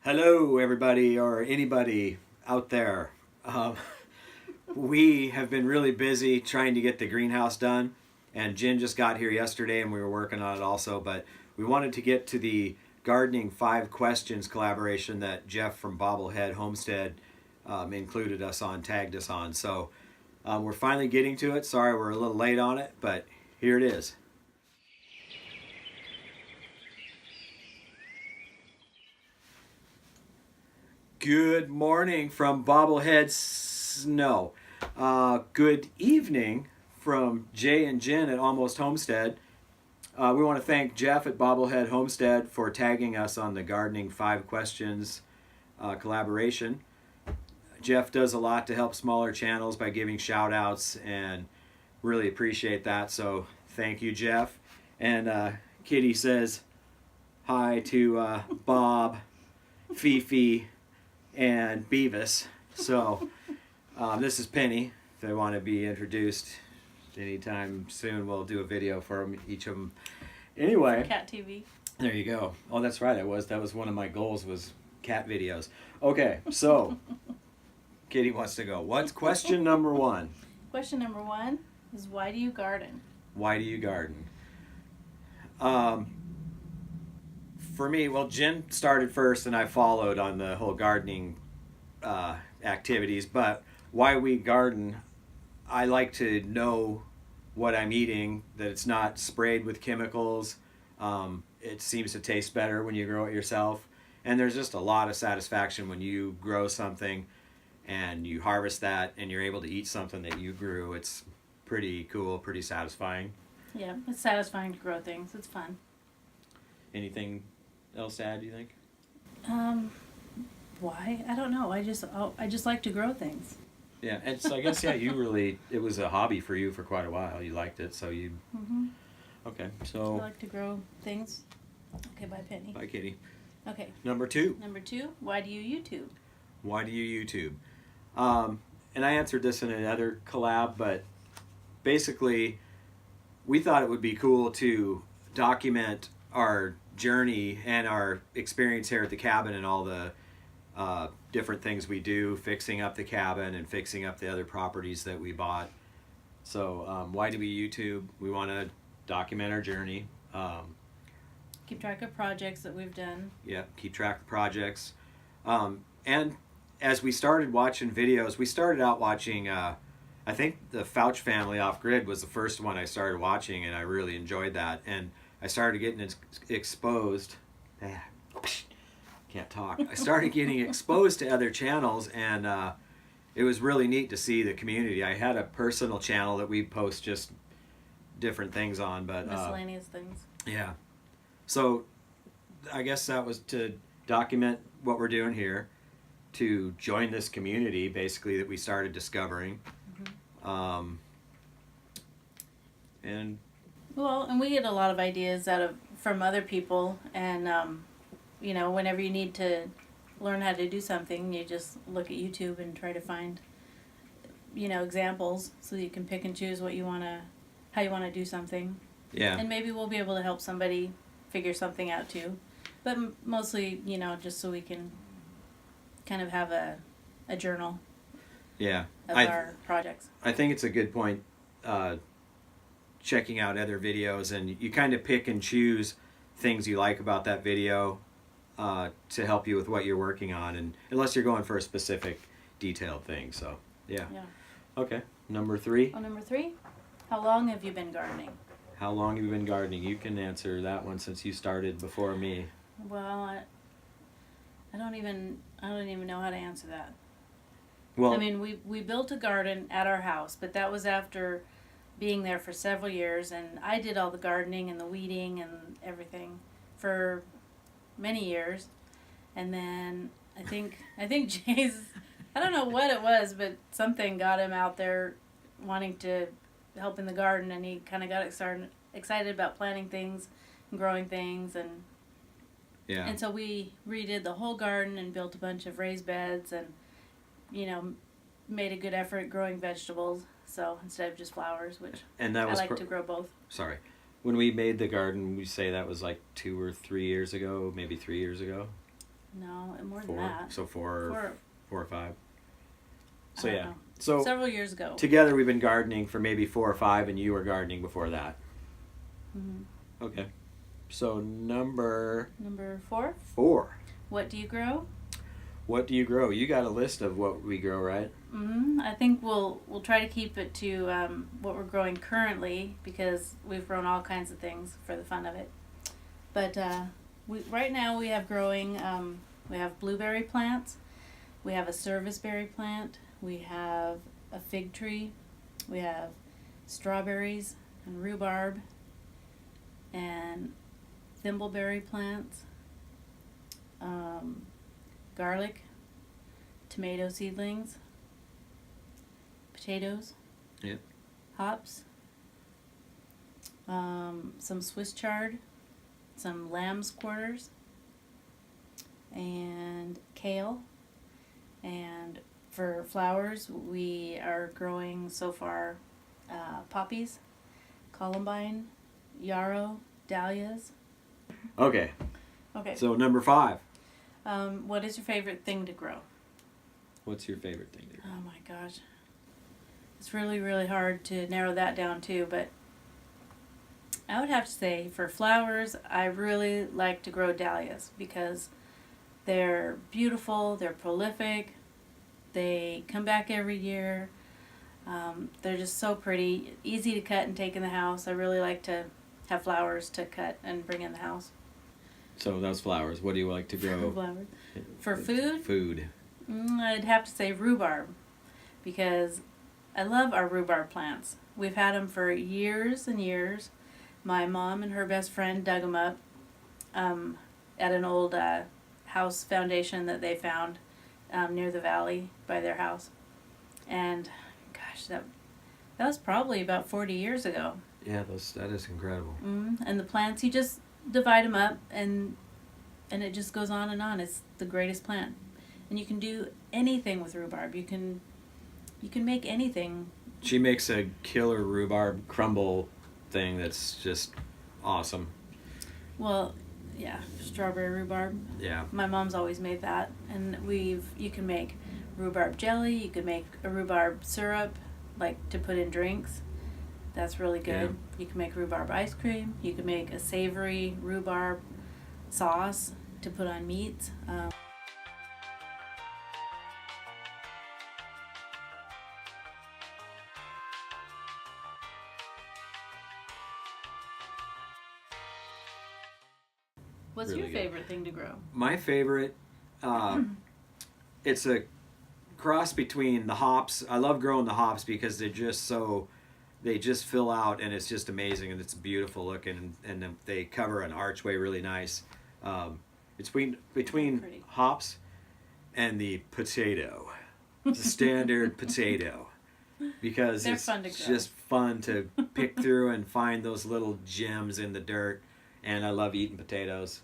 Hello, everybody, or anybody out there. Um, we have been really busy trying to get the greenhouse done, and Jen just got here yesterday, and we were working on it also. But we wanted to get to the gardening 5 questions collaboration that Jeff from Bobblehead Homestead included us on, tagged us on. So we're finally getting to it. Sorry, we're a little late on it, but here it is. Good morning from Bobblehead Snow. Good evening from Jay and Jen at Almost Homestead. We want to thank Jeff at Bobblehead Homestead for tagging us on the Gardening 5 Questions collaboration. Jeff does a lot to help smaller channels by giving shout outs, and really appreciate that. So thank you, Jeff. And Kitty says hi to Bob, Fifi, and Beavis. So this is Penny. If they want to be introduced anytime soon, we'll do a video for them, each of them. Anyway, Cat TV. There you go. Oh, that's right. That was one of my goals, was cat videos. Okay, so Kitty wants to go. What's question number 1? Question number 1 is, why do you garden? Why do you garden? For me, well, Jen started first and I followed on the whole gardening activities, but why we garden, I like to know what I'm eating, that it's not sprayed with chemicals. It seems to taste better when you grow it yourself, and there's just a lot of satisfaction when you grow something and you harvest that and you're able to eat something that you grew. It's pretty cool, pretty satisfying. Yeah, it's satisfying to grow things. It's fun. Anything else to add, do you think? Why? I don't know. I just like to grow things. Yeah, and so I guess, yeah, it was a hobby for you for quite a while. You liked it, so you... Mm-hmm. Okay, so... I like to grow things. Okay, bye, Penny. Bye, Kitty. Okay. Number 2. Number 2, why do you YouTube? Why do you YouTube? And I answered this in another collab, but basically, we thought it would be cool to document our journey and our experience here at the cabin and all the different things we do, fixing up the cabin and fixing up the other properties that we bought. So why do we YouTube? We want to document our journey. Keep track of projects that we've done. Yeah, keep track of projects. And as we started watching videos, we started out watching, I think the Fouch Family Off Grid was the first one I started watching, and I really enjoyed that. And I started getting exposed. Can't talk. I started getting exposed to other channels, and it was really neat to see the community. I had a personal channel that we post just different things on, but Miscellaneous things. yeah. So I guess that was to document what we're doing here, to join this community basically that we started discovering. Mm-hmm. And we get a lot of ideas from other people, and whenever you need to learn how to do something, you just look at YouTube and try to find examples, so you can pick and choose how you want to do something. Yeah. And maybe we'll be able to help somebody figure something out too, but mostly just so we can kind of have a journal. Yeah. Of our projects. I think it's a good point, checking out other videos, and you kind of pick and choose things you like about that video to help you with what you're working on, and unless you're going for a specific detailed thing. So yeah. Okay, number 3. Number 3, how long have you been gardening? How long have you been gardening? You can answer that one since you started before me. Well, I don't even know how to answer that. Well, I mean, we built a garden at our house, but that was after being there for several years, and I did all the gardening and the weeding and everything for many years. And then I think Jay's, I don't know what it was, but something got him out there wanting to help in the garden, and he kind of got excited about planting things and growing things, and so we redid the whole garden and built a bunch of raised beds, and made a good effort growing vegetables, so instead of just flowers, which I like to grow both. Sorry, when we made the garden, we say that was like 2 or 3 years ago, maybe 3 years ago. No, more Four. than that. So four or five. So I don't yeah. know. So Several years ago. together we've been gardening for maybe 4 or 5, and you were gardening before that. Mhm. Okay. So number 4. 4. What do you grow? What do you grow? You got a list of what we grow, right? I think we'll try to keep it to what we're growing currently, because we've grown all kinds of things for the fun of it. But right now we have growing. We have blueberry plants. We have a serviceberry plant. We have a fig tree. We have strawberries and rhubarb and thimbleberry plants. Garlic, tomato seedlings, potatoes, Yep. hops, some Swiss chard, some lamb's quarters, and kale. And for flowers, we are growing so far poppies, columbine, yarrow, dahlias. Okay. Okay. So number 5. What is your favorite thing to grow? What's your favorite thing to grow? Oh my gosh. It's really, really hard to narrow that down too, but I would have to say for flowers, I really like to grow dahlias because they're beautiful, they're prolific, they come back every year. They're just so pretty, easy to cut and take in the house. I really like to have flowers to cut and bring in the house. So those flowers. What do you like to grow? Flowers. For food? Food. I'd have to say rhubarb, because I love our rhubarb plants. We've had them for years and years. My mom and her best friend dug them up at an old house foundation that they found near the valley by their house. And gosh, that was probably about 40 years ago. Yeah, that is incredible. And the plants, you just divide them up and it just goes on and on. It's the greatest plant. And you can do anything with rhubarb. You can make anything. She makes a killer rhubarb crumble thing that's just awesome. Well, yeah, strawberry rhubarb. Yeah. My mom's always made that. And you can make rhubarb jelly, you can make a rhubarb syrup, like to put in drinks. That's really good. Yeah. You can make rhubarb ice cream. You can make a savory rhubarb sauce to put on meats. What's Really your good. favorite thing to grow? My favorite, it's a cross between the hops. I love growing the hops because they just fill out, and it's just amazing, and it's beautiful looking, and they cover an archway really nice. It's between Pretty. hops and the potato, the standard potato, because They're it's fun to grow. just fun to pick through and find those little gems in the dirt, and I love eating potatoes.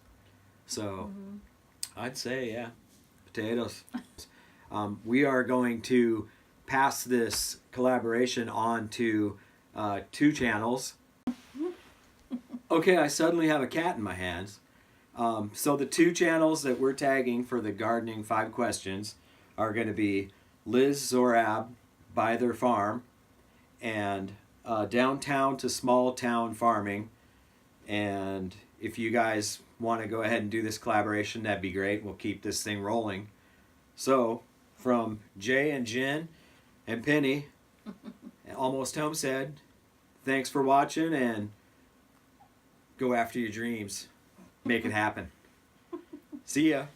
So I'd say, yeah, potatoes. We are going to pass this collaboration on to 2 channels. Okay, I suddenly have a cat in my hands. So the 2 channels that we're tagging for the gardening 5 questions are going to be Liz Zorab, Byther Farm, and Downtown to Small Town Farming. And if you guys want to go ahead and do this collaboration, that'd be great. We'll keep this thing rolling. So from Jay and Jen and Penny, Almost Homestead, thanks for watching, and go after your dreams. Make it happen. See ya.